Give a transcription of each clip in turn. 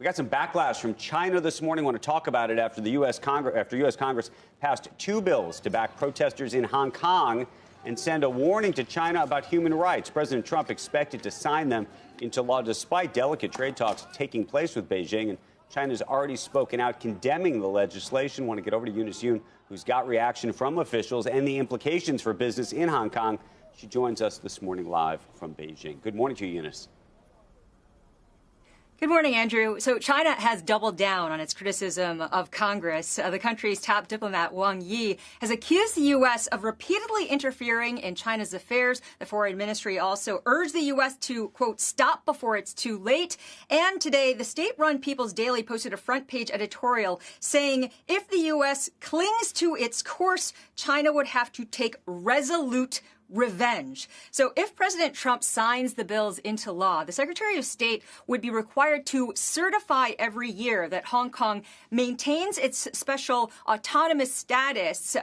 We got some backlash from China this morning. I want to talk about it after the U.S. Congress passed two bills to back protesters in Hong Kong and send a warning to China about human rights. President Trump expected to sign them into law despite delicate trade talks taking place with Beijing. And China's already spoken out condemning the legislation. I want to get over to Eunice Yoon, who's got reaction from officials and the implications for business in Hong Kong. She joins us this morning live from Beijing. Good morning to you, Eunice. Good morning, Andrew. So China has doubled down on its criticism of Congress. The country's top diplomat, Wang Yi, has accused the U.S. of repeatedly interfering in China's affairs. The foreign ministry also urged the U.S. to, quote, stop before it's too late. And today, the state-run People's Daily posted a front-page editorial saying if the U.S. clings to its course, China would have to take resolute revenge. So if President Trump signs the bills into law, the Secretary of State would be required to certify every year that Hong Kong maintains its special autonomous status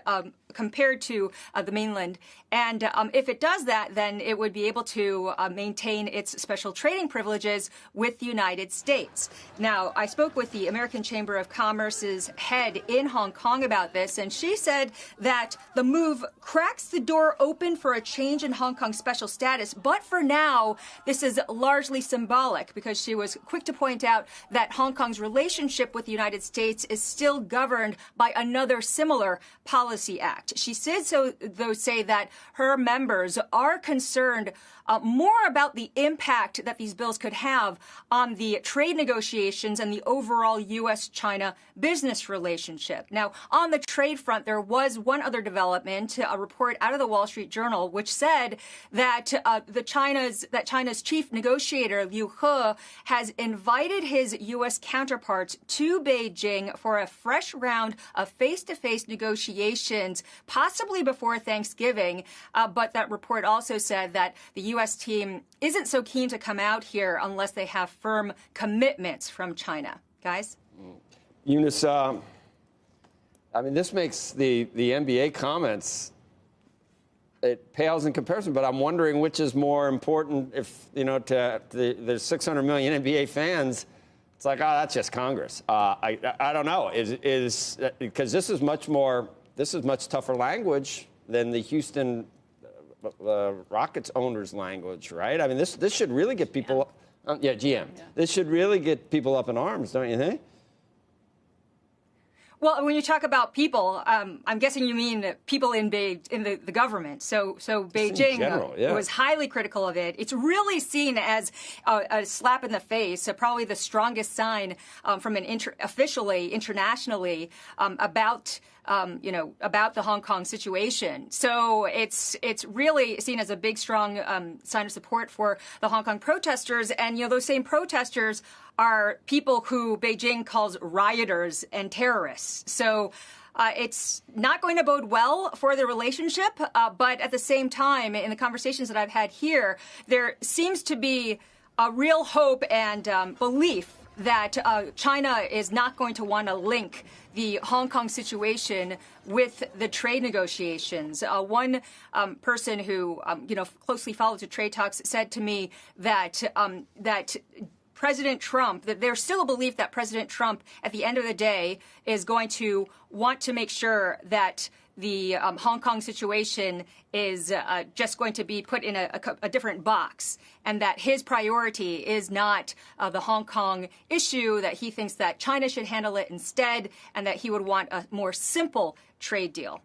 compared to the mainland. And if it does that, then it would be able to maintain its special trading privileges with the United States. Now, I spoke with the American Chamber of Commerce's head in Hong Kong about this, and she said that the move cracks the door open for a change in Hong Kong's special status. But for now, this is largely symbolic, because she was quick to point out that Hong Kong's relationship with the United States is still governed by another similar policy act. She did so, though, say that her members are concerned more about the impact that these bills could have on the trade negotiations and the overall U.S.-China business relationship. Now, on the trade front, there was one other development, a report out of the Wall Street Journal, which said that China's chief negotiator, Liu He, has invited his U.S. counterparts to Beijing for a fresh round of face-to-face negotiations, possibly before Thanksgiving. But that report also said that the U.S. team isn't so keen to come out here unless they have firm commitments from China. Guys? Eunice, I mean, this makes the NBA comments, it pales in comparison, but I'm wondering which is more important if, you know, to the 600 million NBA fans. It's like, oh, that's just Congress. I don't know. Because this is much tougher language than the Houston Rockets owners' language, right? I mean, this should really get people, GM. Yeah. This should really get people up in arms, don't you think? Well, when you talk about people, I'm guessing you mean people in the government. So Beijing was highly critical of it. It's really seen as a slap in the face, probably the strongest sign from officially, internationally, about the Hong Kong situation. So it's really seen as a big, strong sign of support for the Hong Kong protesters. And, you know, those same protesters are people who Beijing calls rioters and terrorists. So it's not going to bode well for the relationship. But at the same time, in the conversations that I've had here, there seems to be a real hope and belief that China is not going to want to link the Hong Kong situation with the trade negotiations. One person who closely follows the trade talks said to me that President Trump, that there's still a belief that President Trump, at the end of the day, is going to want to make sure that the Hong Kong situation is just going to be put in a different box, and that his priority is not the Hong Kong issue, that he thinks that China should handle it instead, and that he would want a more simple trade deal.